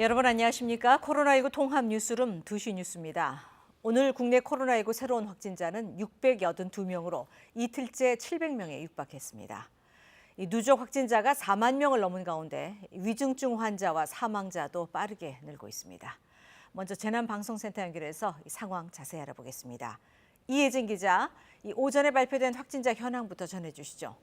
여러분 안녕하십니까? 코로나19 통합 뉴스룸 2시 뉴스입니다. 오늘 국내 코로나19 새로운 확진자는 682명으로 이틀째 700명에 육박했습니다. 이 누적 확진자가 4만 명을 넘은 가운데 위중증 환자와 사망자도 빠르게 늘고 있습니다. 먼저 재난방송센터 연결해서 이 상황 자세히 알아보겠습니다. 이혜진 기자, 이 오전에 발표된 확진자 현황부터 전해주시죠.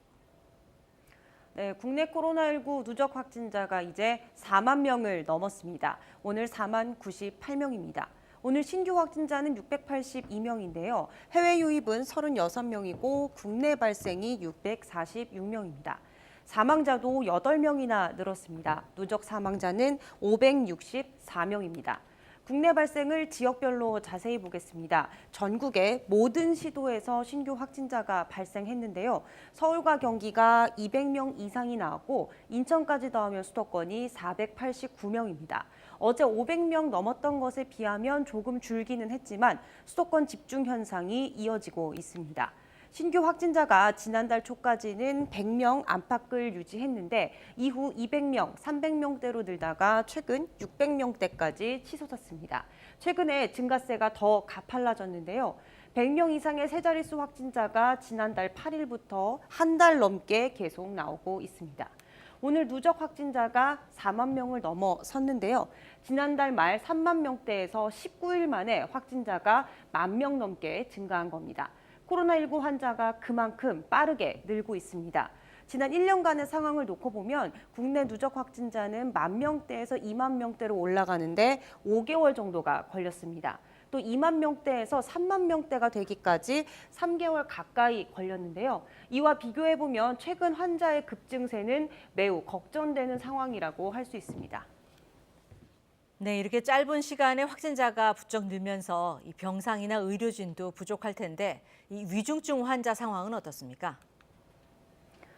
네, 국내 코로나19 누적 확진자가 이제 4만 명을 넘었습니다. 오늘 4만 98명입니다. 오늘 신규 확진자는 682명인데요. 해외 유입은 36명이고 국내 발생이 646명입니다. 사망자도 8명이나 늘었습니다. 누적 사망자는 564명입니다. 국내 발생을 지역별로 자세히 보겠습니다. 전국의 모든 시도에서 신규 확진자가 발생했는데요. 서울과 경기가 200명 이상이 나왔고 인천까지 더하면 수도권이 489명입니다. 어제 500명 넘었던 것에 비하면 조금 줄기는 했지만 수도권 집중 현상이 이어지고 있습니다. 신규 확진자가 지난달 초까지는 100명 안팎을 유지했는데 이후 200명, 300명대로 늘다가 최근 600명대까지 치솟았습니다. 최근에 증가세가 더 가팔라졌는데요. 100명 이상의 세 자릿수 확진자가 지난달 8일부터 한 달 넘게 계속 나오고 있습니다. 오늘 누적 확진자가 4만 명을 넘어섰는데요. 지난달 말 3만 명대에서 19일 만에 확진자가 1만 명 넘게 증가한 겁니다. 코로나19 환자가 그만큼 빠르게 늘고 있습니다. 지난 1년간의 상황을 놓고 보면 국내 누적 확진자는 1만 명대에서 2만 명대로 올라가는데 5개월 정도가 걸렸습니다. 또 2만 명대에서 3만 명대가 되기까지 3개월 가까이 걸렸는데요. 이와 비교해보면 최근 환자의 급증세는 매우 걱정되는 상황이라고 할 수 있습니다. 네, 이렇게 짧은 시간에 확진자가 부쩍 늘면서 이 병상이나 의료진도 부족할 텐데 이 위중증 환자 상황은 어떻습니까?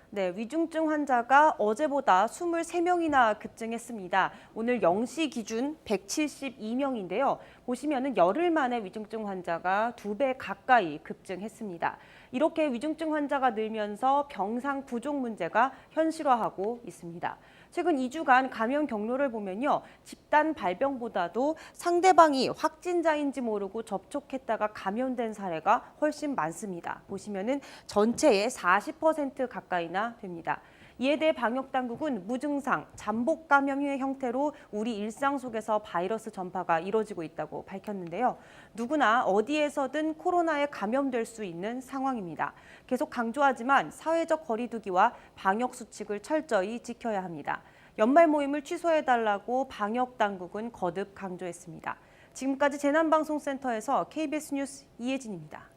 네, 위중증 환자가 어제보다 23명이나 급증했습니다. 오늘 0시 기준 172명인데요. 보시면은 열흘 만에 위중증 환자가 2배 가까이 급증했습니다. 이렇게 위중증 환자가 늘면서 병상 부족 문제가 현실화하고 있습니다. 최근 2주간 감염 경로를 보면요. 집단 발병보다도 상대방이 확진자인지 모르고 접촉했다가 감염된 사례가 훨씬 많습니다. 보시면은 전체의 40% 가까이나 됩니다. 이에 대해 방역당국은 무증상, 잠복 감염의 형태로 우리 일상 속에서 바이러스 전파가 이뤄지고 있다고 밝혔는데요. 누구나 어디에서든 코로나에 감염될 수 있는 상황입니다. 계속 강조하지만 사회적 거리 두기와 방역 수칙을 철저히 지켜야 합니다. 연말 모임을 취소해달라고 방역당국은 거듭 강조했습니다. 지금까지 재난방송센터에서 KBS 뉴스 이혜진입니다.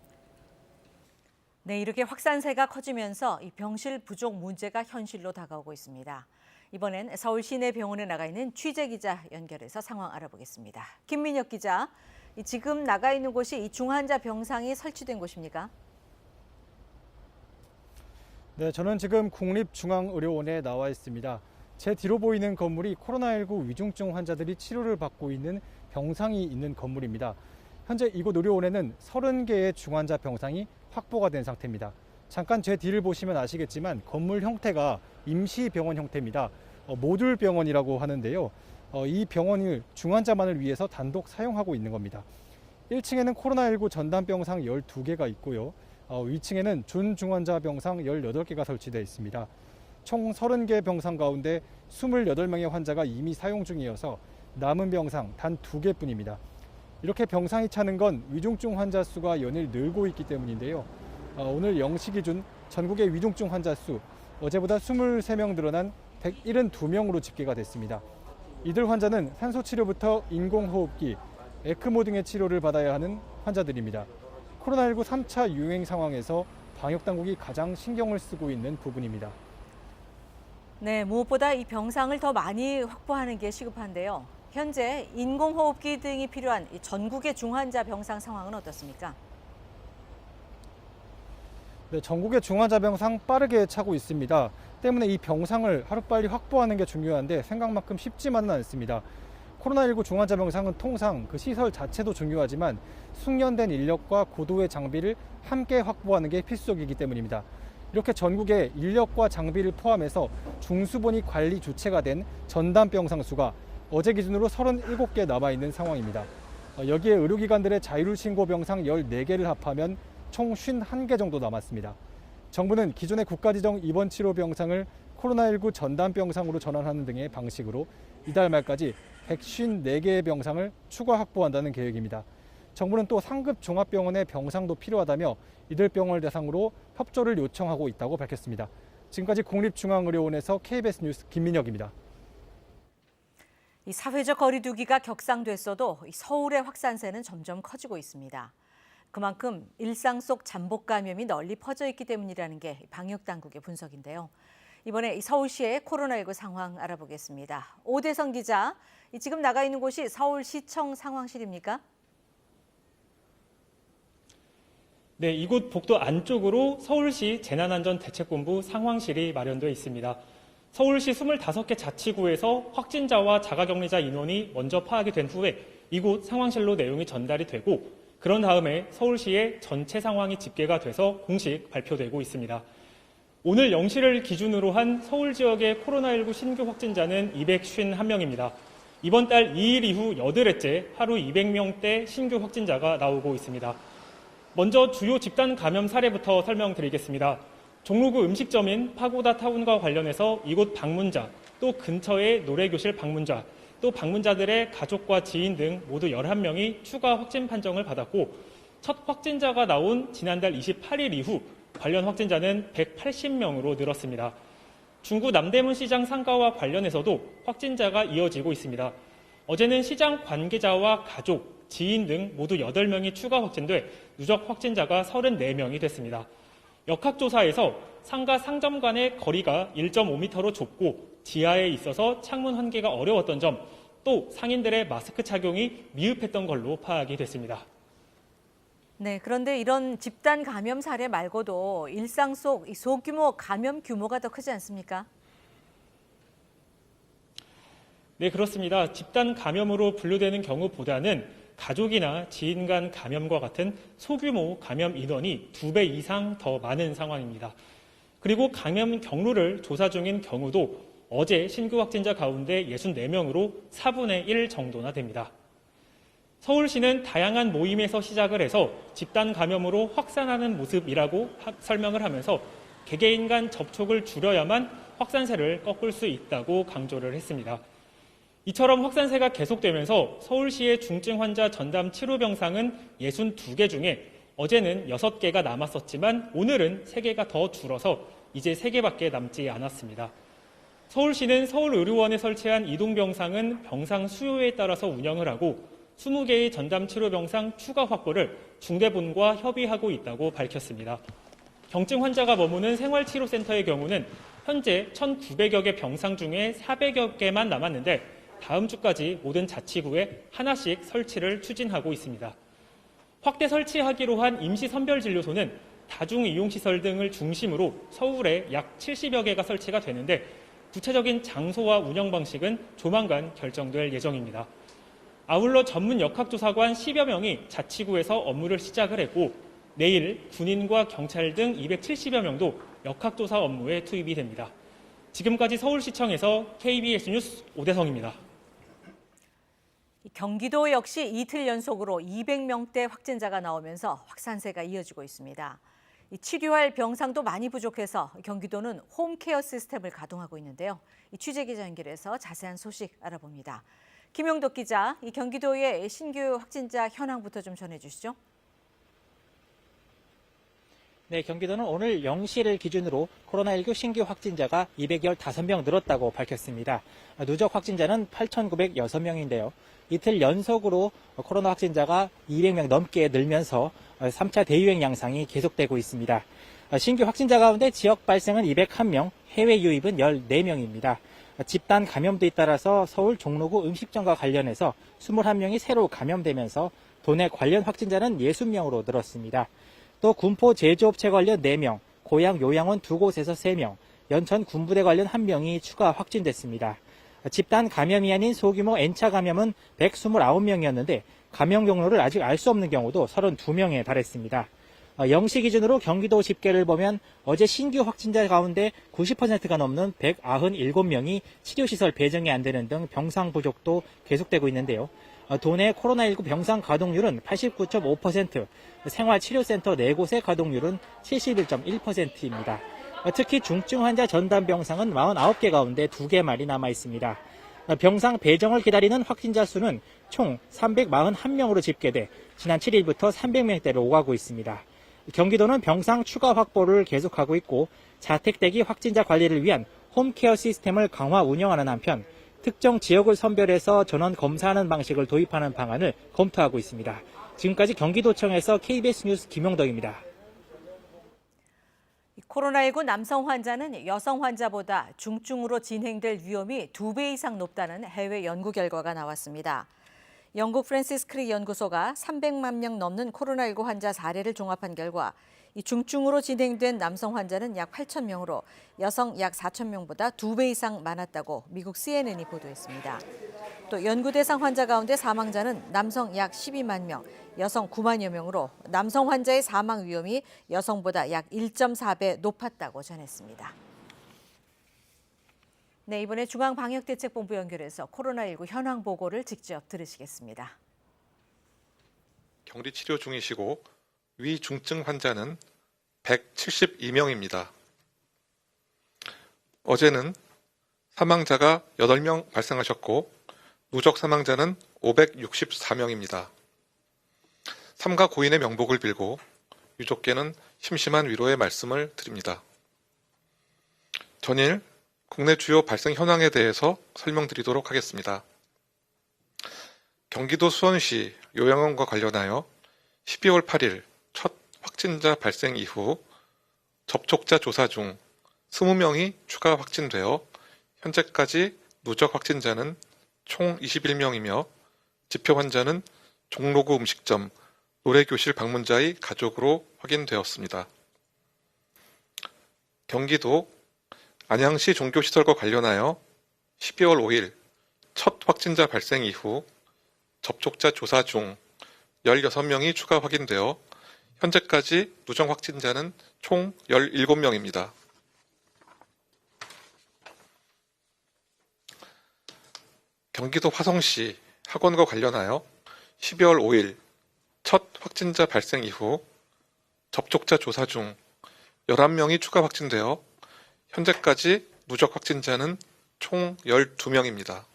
네, 이렇게 확산세가 커지면서 이 병실 부족 문제가 현실로 다가오고 있습니다. 이번엔 서울 시내병원에 나가 있는 취재 기자 연결해서 상황 알아보겠습니다. 김민혁 기자, 지금 나가 있는 곳이 이 중환자 병상이 설치된 곳입니까? 네, 저는 지금 국립중앙의료원에 나와 있습니다. 제 뒤로 보이는 건물이 코로나19 위중증 환자들이 치료를 받고 있는 병상이 있는 건물입니다. 현재 이곳 의료원에는 30개의 중환자 병상이 확보가 된 상태입니다. 잠깐 제 뒤를 보시면 아시겠지만 건물 형태가 임시병원 형태입니다. 모듈 병원이라고 하는데요. 이 병원을 중환자만을 위해서 단독 사용하고 있는 겁니다. 1층에는 코로나19 전담 병상 12개가 있고요. 2층에는 준중환자 병상 18개가 설치되어 있습니다. 총 30개 병상 가운데 28명의 환자가 이미 사용 중이어서 남은 병상 단 2개뿐입니다. 이렇게 병상이 차는 건 위중증 환자 수가 연일 늘고 있기 때문인데요. 오늘 0시 기준 전국의 위중증 환자 수 어제보다 23명 늘어난 172명으로 집계가 됐습니다. 이들 환자는 산소치료부터 인공호흡기, 에크모 등의 치료를 받아야 하는 환자들입니다. 코로나19 3차 유행 상황에서 방역당국이 가장 신경을 쓰고 있는 부분입니다. 네, 무엇보다 이 병상을 더 많이 확보하는 게 시급한데요. 현재 인공호흡기 등이 필요한 이 전국의 중환자 병상 상황은 어떻습니까? 네, 전국의 중환자 병상 빠르게 차고 있습니다. 때문에 이 병상을 하루빨리 확보하는 게 중요한데 생각만큼 쉽지만은 않습니다. 코로나19 중환자 병상은 통상 그 시설 자체도 중요하지만 숙련된 인력과 고도의 장비를 함께 확보하는 게 필수적이기 때문입니다. 이렇게 전국에 인력과 장비를 포함해서 중수본이 관리 주체가 된 전담 병상 수가 어제 기준으로 37개 남아있는 상황입니다. 여기에 의료기관들의 자율 신고 병상 14개를 합하면 총 51개 정도 남았습니다. 정부는 기존의 국가지정 입원 치료 병상을 코로나19 전담 병상으로 전환하는 등의 방식으로 이달 말까지 154개의 병상을 추가 확보한다는 계획입니다. 정부는 또 상급 종합병원의 병상도 필요하다며 이들 병원을 대상으로 협조를 요청하고 있다고 밝혔습니다. 지금까지 국립중앙의료원에서 KBS 뉴스 김민혁입니다. 이 사회적 거리두기가 격상됐어도 서울의 확산세는 점점 커지고 있습니다. 그만큼 일상 속 잠복 감염이 널리 퍼져 있기 때문이라는 게 방역 당국의 분석인데요. 이번에 서울시의 코로나19 상황 알아보겠습니다. 오대성 기자, 지금 나가 있는 곳이 서울시청 상황실입니까? 네, 이곳 복도 안쪽으로 서울시 재난안전대책본부 상황실이 마련되어 있습니다. 서울시 25개 자치구에서 확진자와 자가격리자 인원이 먼저 파악이 된 후에 이곳 상황실로 내용이 전달이 되고 그런 다음에 서울시의 전체 상황이 집계가 돼서 공식 발표되고 있습니다. 오늘 0시를 기준으로 한 서울 지역의 코로나19 신규 확진자는 251명입니다. 이번 달 2일 이후 8회째 하루 200명대 신규 확진자가 나오고 있습니다. 먼저 주요 집단 감염 사례부터 설명드리겠습니다. 종로구 음식점인 파고다 타운과 관련해서 이곳 방문자, 또 근처의 노래교실 방문자, 또 방문자들의 가족과 지인 등 모두 11명이 추가 확진 판정을 받았고 첫 확진자가 나온 지난달 28일 이후 관련 확진자는 180명으로 늘었습니다. 중구 남대문 시장 상가와 관련해서도 확진자가 이어지고 있습니다. 어제는 시장 관계자와 가족, 지인 등 모두 8명이 추가 확진돼 누적 확진자가 34명이 됐습니다. 역학조사에서 상가 상점 간의 거리가 1.5m로 좁고 지하에 있어서 창문 환기가 어려웠던 점, 또 상인들의 마스크 착용이 미흡했던 걸로 파악이 됐습니다. 네, 그런데 이런 집단 감염 사례 말고도 일상 속 소규모 감염 규모가 더 크지 않습니까? 네, 그렇습니다. 집단 감염으로 분류되는 경우보다는 가족이나 지인 간 감염과 같은 소규모 감염 인원이 2배 이상 더 많은 상황입니다. 그리고 감염 경로를 조사 중인 경우도 어제 신규 확진자 가운데 64명으로 4분의 1 정도나 됩니다. 서울시는 다양한 모임에서 시작을 해서 집단 감염으로 확산하는 모습이라고 설명을 하면서 개개인 간 접촉을 줄여야만 확산세를 꺾을 수 있다고 강조를 했습니다. 이처럼 확산세가 계속되면서 서울시의 중증 환자 전담 치료 병상은 62개 중에 어제는 6개가 남았었지만 오늘은 3개가 더 줄어서 이제 3개밖에 남지 않았습니다. 서울시는 서울의료원에 설치한 이동병상은 병상 수요에 따라서 운영을 하고 20개의 전담 치료 병상 추가 확보를 중대본과 협의하고 있다고 밝혔습니다. 경증 환자가 머무는 생활치료센터의 경우는 현재 1,900여 개 병상 중에 400여 개만 남았는데 다음 주까지 모든 자치구에 하나씩 설치를 추진하고 있습니다. 확대 설치하기로 한 임시선별진료소는 다중이용시설 등을 중심으로 서울에 약 70여 개가 설치가 되는데 구체적인 장소와 운영 방식은 조만간 결정될 예정입니다. 아울러 전문 역학조사관 10여 명이 자치구에서 업무를 시작을 했고 내일 군인과 경찰 등 270여 명도 역학조사 업무에 투입이 됩니다. 지금까지 서울시청에서 KBS 뉴스 오대성입니다. 경기도 역시 이틀 연속으로 200명대 확진자가 나오면서 확산세가 이어지고 있습니다. 치료할 병상도 많이 부족해서 경기도는 홈케어 시스템을 가동하고 있는데요. 취재기자 연결해서 자세한 소식 알아봅니다. 김용덕 기자, 이 경기도의 신규 확진자 현황부터 좀 전해주시죠. 네, 경기도는 오늘 0시를 기준으로 코로나19 신규 확진자가 215명 늘었다고 밝혔습니다. 누적 확진자는 8,906명인데요. 이틀 연속으로 코로나 확진자가 200명 넘게 늘면서 3차 대유행 양상이 계속되고 있습니다. 신규 확진자 가운데 지역 발생은 201명, 해외 유입은 14명입니다. 집단 감염도에 따라서 서울 종로구 음식점과 관련해서 21명이 새로 감염되면서 도내 관련 확진자는 60명으로 늘었습니다. 또 군포 제조업체 관련 4명, 고양 요양원 2곳에서 3명, 연천 군부대 관련 1명이 추가 확진됐습니다. 집단 감염이 아닌 소규모 N차 감염은 129명이었는데 감염 경로를 아직 알 수 없는 경우도 32명에 달했습니다. 0시 기준으로 경기도 집계를 보면 어제 신규 확진자 가운데 90%가 넘는 197명이 치료시설 배정이 안 되는 등 병상 부족도 계속되고 있는데요. 도내 코로나19 병상 가동률은 89.5%, 생활치료센터 4곳의 가동률은 71.1%입니다. 특히 중증 환자 전담 병상은 49개 가운데 2개만이 남아 있습니다. 병상 배정을 기다리는 확진자 수는 총 341명으로 집계돼 지난 7일부터 300명대로 오가고 있습니다. 경기도는 병상 추가 확보를 계속하고 있고 자택 대기 확진자 관리를 위한 홈케어 시스템을 강화 운영하는 한편 특정 지역을 선별해서 전원 검사하는 방식을 도입하는 방안을 검토하고 있습니다. 지금까지 경기도청에서 KBS 뉴스 김용덕입니다. 코로나19 남성 환자는 여성 환자보다 중증으로 진행될 위험이 2배 이상 높다는 해외 연구 결과가 나왔습니다. 영국 프랜시스 크릭 연구소가 300만 명 넘는 코로나19 환자 사례를 종합한 결과 이 중증으로 진행된 남성 환자는 약 8천 명으로 여성 약 4천 명보다 2배 이상 많았다고 미국 CNN이 보도했습니다. 또 연구 대상 환자 가운데 사망자는 남성 약 12만 명, 여성 9만여 명으로 남성 환자의 사망 위험이 여성보다 약 1.4배 높았다고 전했습니다. 네, 이번에 중앙방역대책본부 연결해서 코로나19 현황 보고를 직접 들으시겠습니다. 격리 치료 중이시고 위중증 환자는 172명입니다. 어제는 사망자가 8명 발생하셨고 누적 사망자는 564명입니다. 삼가 고인의 명복을 빌고 유족께는 심심한 위로의 말씀을 드립니다. 전일 국내 주요 발생 현황에 대해서 설명드리도록 하겠습니다. 경기도 수원시 요양원과 관련하여 12월 8일 첫 확진자 발생 이후 접촉자 조사 중 20명이 추가 확진되어 현재까지 누적 확진자는 총 21명이며 지표 환자는 종로구 음식점, 노래교실 방문자의 가족으로 확인되었습니다. 경기도 안양시 종교시설과 관련하여 12월 5일 첫 확진자 발생 이후 접촉자 조사 중 16명이 추가 확인되어 현재까지 누적 확진자는 총 17명입니다. 경기도 화성시 학원과 관련하여 12월 5일 첫 확진자 발생 이후 접촉자 조사 중 11명이 추가 확진되어 현재까지 누적 확진자는 총 12명입니다.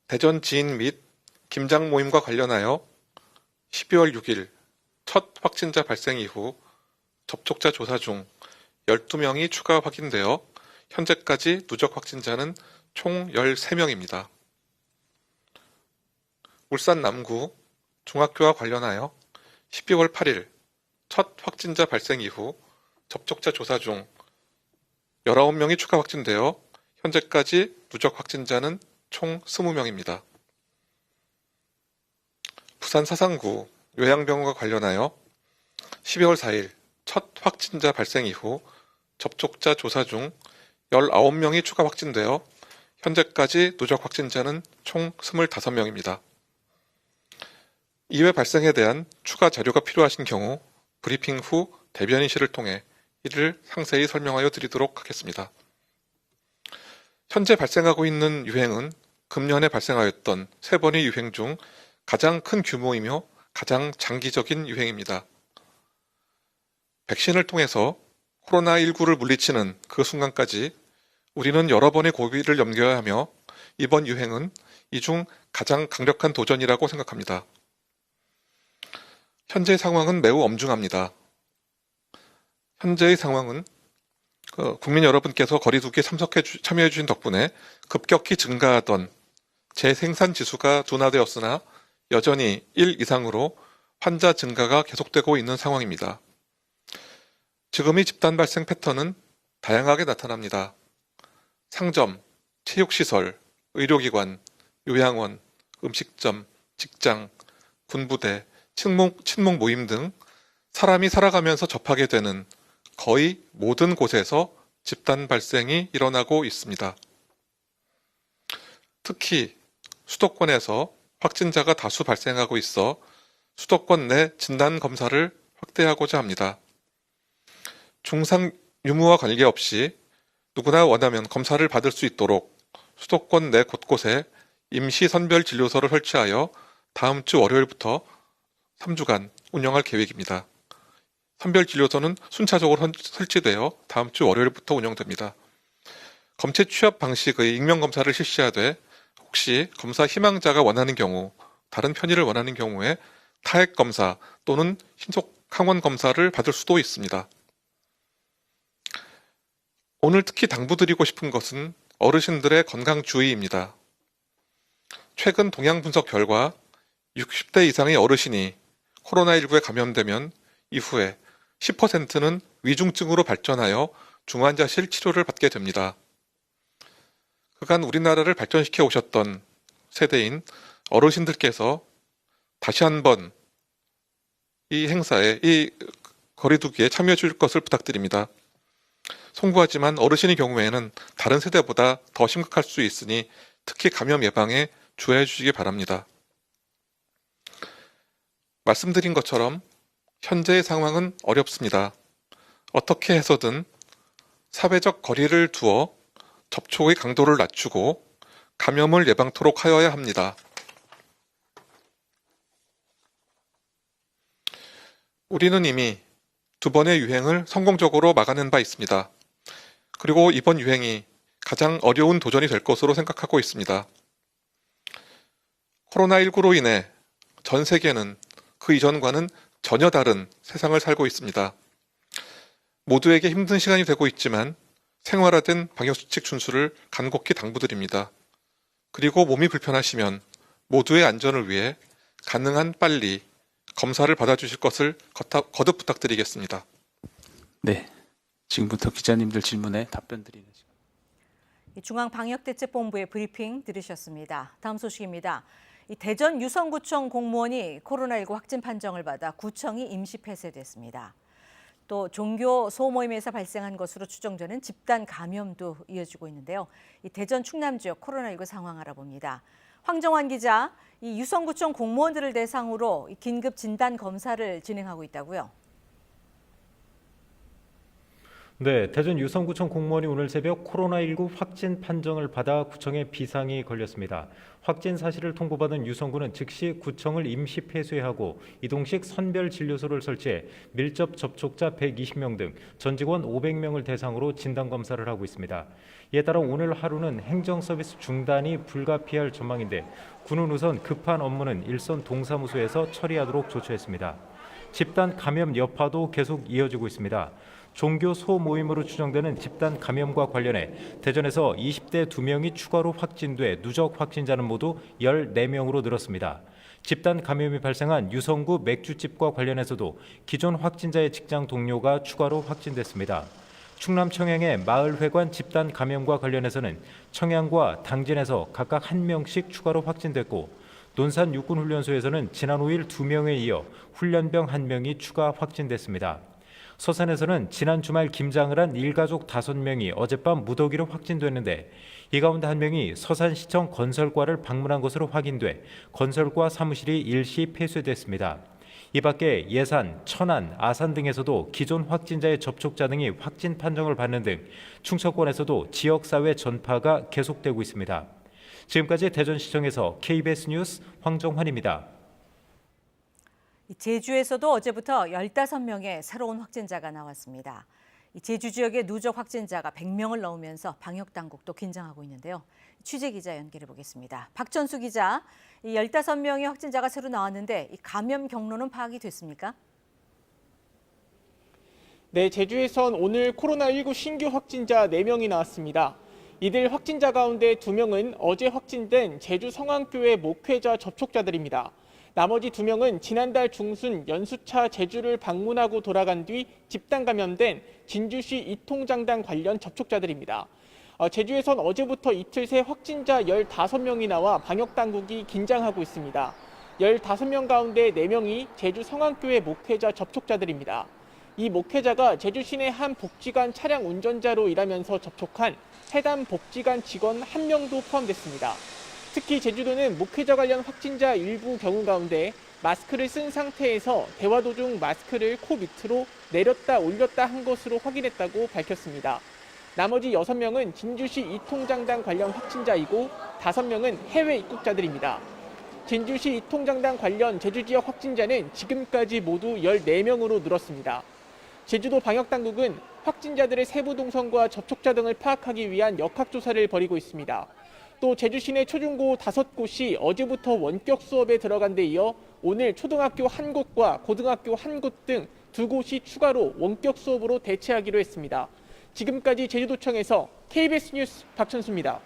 대전 지인 및 김장 모임과 관련하여 12월 6일 첫 확진자 발생 이후 접촉자 조사 중 12명이 추가 확인되어 현재까지 누적 확진자는 총 13명입니다. 울산 남구 중학교와 관련하여 12월 8일 첫 확진자 발생 이후 접촉자 조사 중 19명이 추가 확진되어 현재까지 누적 확진자는 총 20명입니다. 부산 사상구 요양병원과 관련하여 12월 4일 첫 확진자 발생 이후 접촉자 조사 중 19명이 추가 확진되어 현재까지 누적 확진자는 총 25명입니다. 이외 발생에 대한 추가 자료가 필요하신 경우 브리핑 후 대변인실을 통해 이를 상세히 설명하여 드리도록 하겠습니다. 현재 발생하고 있는 유행은 금년에 발생하였던 3번의 유행 중 가장 큰 규모이며 가장 장기적인 유행입니다. 백신을 통해서 코로나19를 물리치는 그 순간까지 우리는 여러 번의 고비를 넘겨야 하며 이번 유행은 이 중 가장 강력한 도전이라고 생각합니다. 현재의 상황은 매우 엄중합니다. 현재의 상황은 국민 여러분께서 거리두기에 참여해 주신 덕분에 급격히 증가하던 재생산 지수가 둔화되었으나 여전히 1 이상으로 환자 증가가 계속되고 있는 상황입니다. 지금의 집단 발생 패턴은 다양하게 나타납니다. 상점, 체육시설, 의료기관, 요양원, 음식점, 직장, 군부대, 친목 모임 등 사람이 살아가면서 접하게 되는 거의 모든 곳에서 집단 발생이 일어나고 있습니다. 특히 수도권에서 확진자가 다수 발생하고 있어 수도권 내 진단 검사를 확대하고자 합니다. 중상 유무와 관계없이 누구나 원하면 검사를 받을 수 있도록 수도권 내 곳곳에 임시 선별 진료소를 설치하여 다음 주 월요일부터 3주간 운영할 계획입니다. 선별 진료소는 순차적으로 설치되어 다음 주 월요일부터 운영됩니다. 검체 취합 방식의 익명 검사를 실시하되 혹시 검사 희망자가 원하는 경우, 다른 편의를 원하는 경우에 타액 검사 또는 신속 항원 검사를 받을 수도 있습니다. 오늘 특히 당부드리고 싶은 것은 어르신들의 건강 주의입니다. 최근 동향 분석 결과 60대 이상의 어르신이 코로나19에 감염되면 이후에 10%는 위중증으로 발전하여 중환자실 치료를 받게 됩니다. 그간 우리나라를 발전시켜 오셨던 세대인 어르신들께서 다시 한번 이 행사에, 이 거리두기에 참여해 줄 것을 부탁드립니다. 송구하지만 어르신의 경우에는 다른 세대보다 더 심각할 수 있으니 특히 감염 예방에 주의해 주시기 바랍니다. 말씀드린 것처럼 현재의 상황은 어렵습니다. 어떻게 해서든 사회적 거리를 두어 접촉의 강도를 낮추고 감염을 예방토록 하여야 합니다. 우리는 이미 두 번의 유행을 성공적으로 막아낸 바 있습니다. 그리고 이번 유행이 가장 어려운 도전이 될 것으로 생각하고 있습니다. 코로나19로 인해 전 세계는 그 이전과는 전혀 다른 세상을 살고 있습니다. 모두에게 힘든 시간이 되고 있지만 생활화된 방역수칙 준수를 간곡히 당부드립니다. 그리고 몸이 불편하시면 모두의 안전을 위해 가능한 빨리 검사를 받아주실 것을 거듭 부탁드리겠습니다. 네, 지금부터 기자님들 질문에 답변 드리는 시간. 중앙방역대책본부의 브리핑 들으셨습니다. 다음 소식입니다. 대전 유성구청 공무원이 코로나19 확진 판정을 받아 구청이 임시 폐쇄됐습니다. 또 종교 소모임에서 발생한 것으로 추정되는 집단 감염도 이어지고 있는데요. 대전 충남 지역 코로나19 상황 알아봅니다. 황정환 기자, 이 유성구청 공무원들을 대상으로 긴급 진단 검사를 진행하고 있다고요? 네, 대전 유성구청 공무원이 오늘 새벽 코로나19 확진 판정을 받아 구청에 비상이 걸렸습니다. 확진 사실을 통보받은 유성구는 즉시 구청을 임시 폐쇄하고 이동식 선별진료소를 설치해 밀접 접촉자 120명 등 전 직원 500명을 대상으로 진단검사를 하고 있습니다. 이에 따라 오늘 하루는 행정서비스 중단이 불가피할 전망인데 군은 우선 급한 업무는 일선 동사무소에서 처리하도록 조처했습니다. 집단 감염 여파도 계속 이어지고 있습니다. 종교 소모임으로 추정되는 집단 감염과 관련해 대전에서 20대 2명이 추가로 확진돼 누적 확진자는 모두 14명으로 늘었습니다. 집단 감염이 발생한 유성구 맥주집과 관련해서도 기존 확진자의 직장 동료가 추가로 확진됐습니다. 충남 청양의 마을회관 집단 감염과 관련해서는 청양과 당진에서 각각 1명씩 추가로 확진됐고 논산 육군훈련소에서는 지난 5일 2명에 이어 훈련병 1명이 추가 확진됐습니다. 서산에서는 지난 주말 김장을 한 일가족 5명이 어젯밤 무더기로 확진됐는데 이 가운데 1명이 서산시청 건설과를 방문한 것으로 확인돼 건설과 사무실이 일시 폐쇄됐습니다. 이 밖에 예산, 천안, 아산 등에서도 기존 확진자의 접촉자 등이 확진 판정을 받는 등 충청권에서도 지역사회 전파가 계속되고 있습니다. 지금까지 대전시청에서 KBS 뉴스 황정환입니다. 제주에서도 어제부터 15명의 새로운 확진자가 나왔습니다. 제주 지역의 누적 확진자가 100명을 넘으면서 방역당국도 긴장하고 있는데요. 취재기자 연결해 보겠습니다. 박전수 기자, 이 15명의 확진자가 새로 나왔는데 이 감염 경로는 파악이 됐습니까? 네, 제주에선 오늘 코로나19 신규 확진자 4명이 나왔습니다. 이들 확진자 가운데 2명은 어제 확진된 제주 성안교회 목회자 접촉자들입니다. 나머지 2명은 지난달 중순 연수차 제주를 방문하고 돌아간 뒤 집단 감염된 진주시 이통장단 관련 접촉자들입니다. 제주에선 어제부터 이틀 새 확진자 15명이 나와 방역당국이 긴장하고 있습니다. 15명 가운데 4명이 제주 성안교회 목회자 접촉자들입니다. 이 목회자가 제주 시내 한 복지관 차량 운전자로 일하면서 접촉한 해당 복지관 직원 1명도 포함됐습니다. 특히 제주도는 목회자 관련 확진자 일부 경우 가운데 마스크를 쓴 상태에서 대화 도중 마스크를 코 밑으로 내렸다 올렸다 한 것으로 확인했다고 밝혔습니다. 나머지 6명은 진주시 이통장단 관련 확진자이고 5명은 해외 입국자들입니다. 진주시 이통장단 관련 제주 지역 확진자는 지금까지 모두 14명으로 늘었습니다. 제주도 방역당국은 확진자들의 세부 동선과 접촉자 등을 파악하기 위한 역학조사를 벌이고 있습니다. 또 제주 시내 초중고 5곳이 어제부터 원격 수업에 들어간 데 이어 오늘 초등학교 1곳과 고등학교 1곳 등 2곳이 추가로 원격 수업으로 대체하기로 했습니다. 지금까지 제주도청에서 KBS 뉴스 박천수입니다.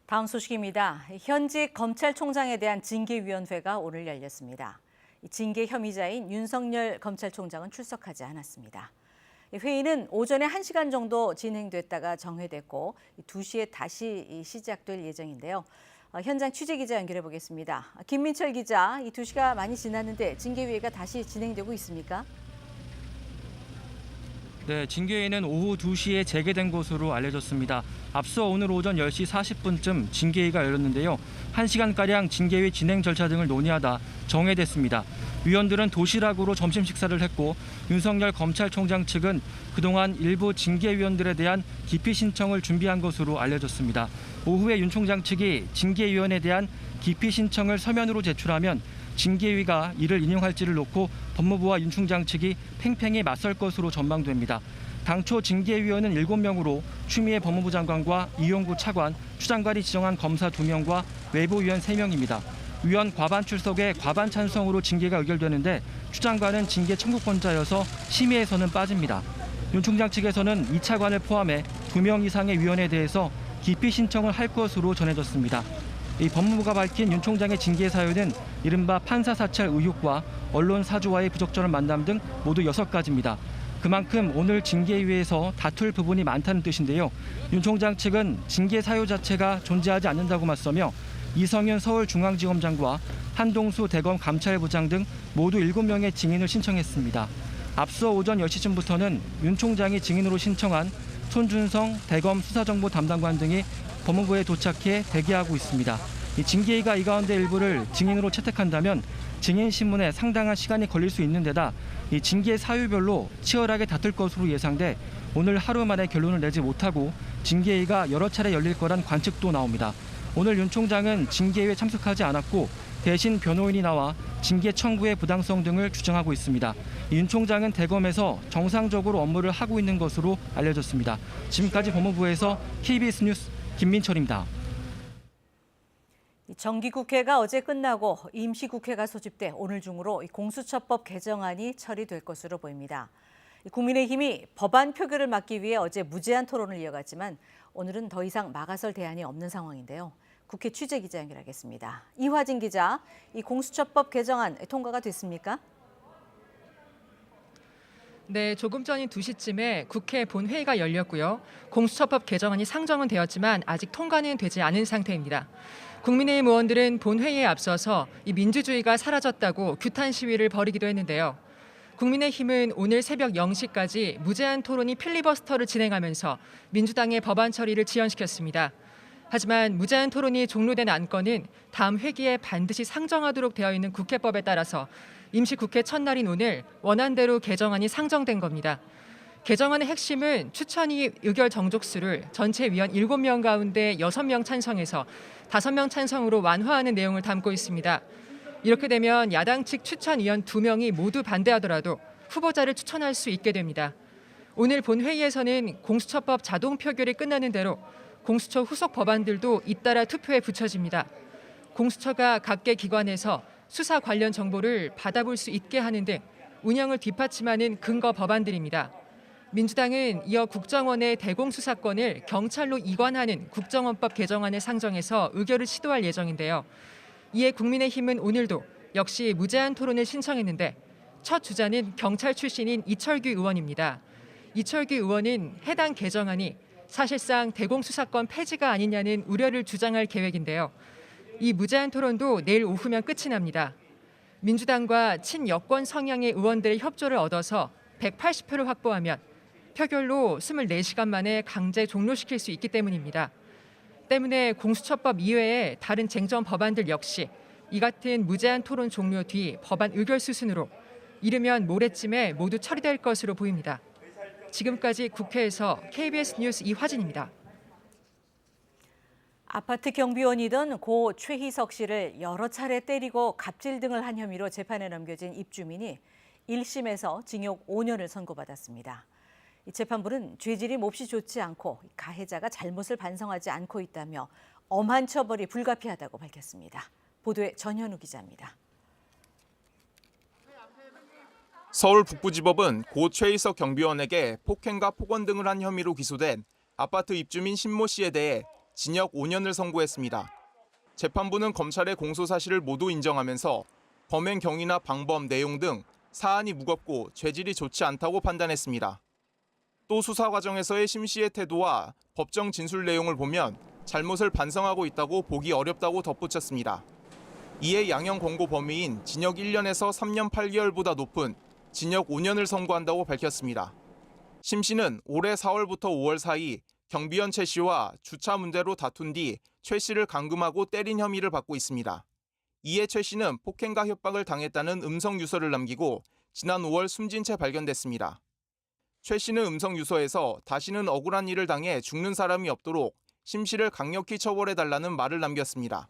다음 소식입니다. 현직 검찰총장에 대한 징계위원회가 오늘 열렸습니다. 징계 혐의자인 윤석열 검찰총장은 출석하지 않았습니다. 회의는 오전에 1시간 정도 진행됐다가 정회됐고 2시에 다시 시작될 예정인데요. 현장 취재기자 연결해 보겠습니다. 김민철 기자, 이 2시가 많이 지났는데 징계위회가 다시 진행되고 있습니까? 네, 징계회는 오후 2시에 재개된 것으로 알려졌습니다. 앞서 오늘 오전 10시 40분쯤 징계회가 열렸는데요. 1시간가량 징계회 진행 절차 등을 논의하다 정회됐습니다. 위원들은 도시락으로 점심 식사를 했고 윤석열 검찰총장 측은 그동안 일부 징계위원들에 대한 기피 신청을 준비한 것으로 알려졌습니다. 오후에 윤 총장 측이 징계위원에 대한 기피 신청을 서면으로 제출하면 징계위가 이를 인용할지를 놓고 법무부와 윤 총장 측이 팽팽히 맞설 것으로 전망됩니다. 당초 징계위원은 7명으로 추미애 법무부 장관과 이용구 차관, 추 장관이 지정한 검사 2명과 외부위원 3명입니다. 위원 과반 출석에 과반 찬성으로 징계가 의결되는데 추 장관은 징계 청구권자여서 심의에서는 빠집니다. 윤 총장 측에서는 이 차관을 포함해 2명 이상의 위원에 대해서 기피 신청을 할 것으로 전해졌습니다. 이 법무부가 밝힌 윤 총장의 징계 사유는 이른바 판사 사찰 의혹과 언론 사주와의 부적절한 만남 등 모두 6가지입니다. 그만큼 오늘 징계위에서 다툴 부분이 많다는 뜻인데요. 윤 총장 측은 징계 사유 자체가 존재하지 않는다고 맞서며 이성윤 서울중앙지검장과 한동수 대검 감찰부장 등 모두 7명의 증인을 신청했습니다. 앞서 오전 10시쯤부터는 윤 총장이 증인으로 신청한 손준성 대검 수사정보 담당관 등이 법무부에 도착해 대기하고 있습니다. 이 징계위가 이 가운데 일부를 증인으로 채택한다면 증인 신문에 상당한 시간이 걸릴 수 있는 데다 이 징계 사유별로 치열하게 다툴 것으로 예상돼 오늘 하루 만에 결론을 내지 못하고 징계위가 여러 차례 열릴 거란 관측도 나옵니다. 오늘 윤 총장은 징계위에 참석하지 않았고 대신 변호인이 나와 징계 청구의 부당성 등을 주장하고 있습니다. 윤 총장은 대검에서 정상적으로 업무를 하고 있는 것으로 알려졌습니다. 지금까지 법무부에서 KBS 뉴스 김민철입니다. 정기국회가 어제 끝나고 임시국회가 소집돼 오늘 중으로 공수처법 개정안이 처리될 것으로 보입니다. 국민의힘이 법안 표결을 막기 위해 어제 무제한 토론을 이어갔지만 오늘은 더 이상 막아설 대안이 없는 상황인데요. 국회 취재기자 연결하겠습니다. 이화진 기자, 이 공수처법 개정안 통과가 됐습니까? 네, 조금 전인 2시쯤에 국회 본회의가 열렸고요. 공수처법 개정안이 상정은 되었지만 아직 통과는 되지 않은 상태입니다. 국민의힘 의원들은 본회의에 앞서서 이 민주주의가 사라졌다고 규탄 시위를 벌이기도 했는데요. 국민의힘은 오늘 새벽 0시까지 무제한 토론이 필리버스터를 진행하면서 민주당의 법안 처리를 지연시켰습니다. 하지만 무제한 토론이 종료된 안건은 다음 회기에 반드시 상정하도록 되어 있는 국회법에 따라서 임시국회 첫날인 오늘 원안대로 개정안이 상정된 겁니다. 개정안의 핵심은 추천위 의결 정족수를 전체 위원 7명 가운데 6명 찬성해서 5명 찬성으로 완화하는 내용을 담고 있습니다. 이렇게 되면 야당 측 추천위원 2명이 모두 반대하더라도 후보자를 추천할 수 있게 됩니다. 오늘 본회의에서는 공수처법 자동 표결이 끝나는 대로 공수처 후속 법안들도 잇따라 투표에 붙여집니다. 공수처가 각계 기관에서 수사 관련 정보를 받아볼 수 있게 하는 등 운영을 뒷받침하는 근거 법안들입니다. 민주당은 이어 국정원의 대공수사권을 경찰로 이관하는 국정원법 개정안을 상정해서 의결을 시도할 예정인데요. 이에 국민의힘은 오늘도 역시 무제한 토론을 신청했는데 첫 주자는 경찰 출신인 이철규 의원입니다. 이철규 의원은 해당 개정안이 사실상 대공수사권 폐지가 아니냐는 우려를 주장할 계획인데요. 이 무제한 토론도 내일 오후면 끝이 납니다. 민주당과 친여권 성향의 의원들의 협조를 얻어서 180표를 확보하면 표결로 24시간 만에 강제 종료시킬 수 있기 때문입니다. 때문에 공수처법 이외에 다른 쟁점 법안들 역시 이 같은 무제한 토론 종료 뒤 법안 의결 수순으로 이르면 모레쯤에 모두 처리될 것으로 보입니다. 지금까지 국회에서 KBS 뉴스 이화진입니다. 아파트 경비원이던 고 최희석 씨를 여러 차례 때리고 갑질 등을 한 혐의로 재판에 넘겨진 입주민이 1심에서 징역 5년을 선고받았습니다. 이 재판부는 죄질이 몹시 좋지 않고 가해자가 잘못을 반성하지 않고 있다며 엄한 처벌이 불가피하다고 밝혔습니다. 보도에 전현우 기자입니다. 서울 북부지법은 고 최희석 경비원에게 폭행과 폭언 등을 한 혐의로 기소된 아파트 입주민 신모 씨에 대해 징역 5년을 선고했습니다. 재판부는 검찰의 공소 사실을 모두 인정하면서 범행 경위나 방법, 내용 등 사안이 무겁고 죄질이 좋지 않다고 판단했습니다. 또 수사 과정에서의 심 씨의 태도와 법정 진술 내용을 보면 잘못을 반성하고 있다고 보기 어렵다고 덧붙였습니다. 이에 양형 권고 범위인 징역 1년에서 3년 8개월보다 높은 징역 5년을 선고한다고 밝혔습니다. 심 씨는 올해 4월부터 5월 사이 경비원 최 씨와 주차 문제로 다툰 뒤 최 씨를 감금하고 때린 혐의를 받고 있습니다. 이에 최 씨는 폭행과 협박을 당했다는 음성 유서를 남기고 지난 5월 숨진 채 발견됐습니다. 최 씨는 음성 유서에서 다시는 억울한 일을 당해 죽는 사람이 없도록 심 씨를 강력히 처벌해달라는 말을 남겼습니다.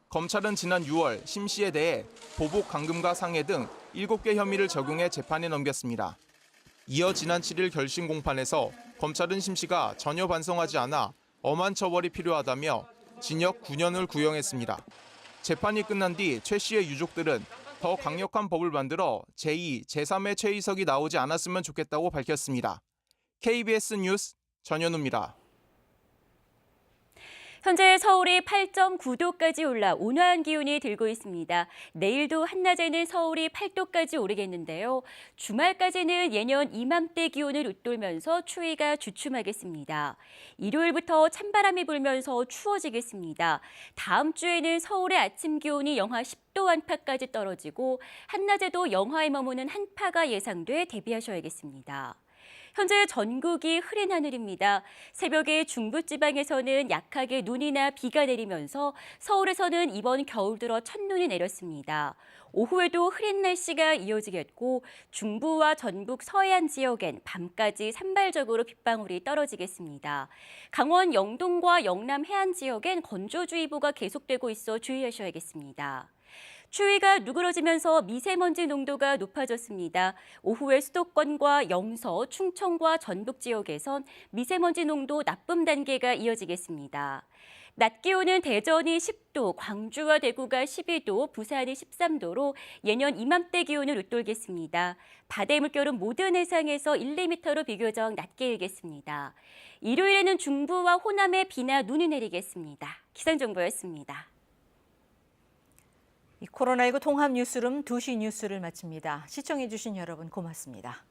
검찰은 지난 6월 심 씨에 대해 보복 감금과 상해 등 7개 혐의를 적용해 재판에 넘겼습니다. 이어 지난 7일 결심 공판에서 검찰은 심 씨가 전혀 반성하지 않아 엄한 처벌이 필요하다며 징역 9년을 구형했습니다. 재판이 끝난 뒤 최 씨의 유족들은 더 강력한 법을 만들어 제2, 제3의 최희석이 나오지 않았으면 좋겠다고 밝혔습니다. KBS 뉴스 전현우입니다. 현재 서울이 8.9도까지 올라 온화한 기온이 들고 있습니다. 내일도 한낮에는 서울이 8도까지 오르겠는데요. 주말까지는 예년 이맘때 기온을 웃돌면서 추위가 주춤하겠습니다. 일요일부터 찬바람이 불면서 추워지겠습니다. 다음 주에는 서울의 아침 기온이 영하 10도 안팎까지 떨어지고 한낮에도 영하에 머무는 한파가 예상돼 대비하셔야겠습니다. 현재 전국이 흐린 하늘입니다. 새벽에 중부지방에서는 약하게 눈이나 비가 내리면서 서울에서는 이번 겨울 들어 첫눈이 내렸습니다. 오후에도 흐린 날씨가 이어지겠고 중부와 전북 서해안 지역엔 밤까지 산발적으로 빗방울이 떨어지겠습니다. 강원 영동과 영남 해안 지역엔 건조주의보가 계속되고 있어 주의하셔야겠습니다. 추위가 누그러지면서 미세먼지 농도가 높아졌습니다. 오후에 수도권과 영서, 충청과 전북 지역에선 미세먼지 농도 나쁨 단계가 이어지겠습니다. 낮 기온은 대전이 10도, 광주와 대구가 12도, 부산이 13도로 예년 이맘때 기온을 웃돌겠습니다. 바다의 물결은 모든 해상에서 1, 2m로 비교적 낮게 일겠습니다. 일요일에는 중부와 호남에 비나 눈이 내리겠습니다. 기상정보였습니다. 코로나19 통합 뉴스룸 2시 뉴스를 마칩니다. 시청해주신 여러분 고맙습니다.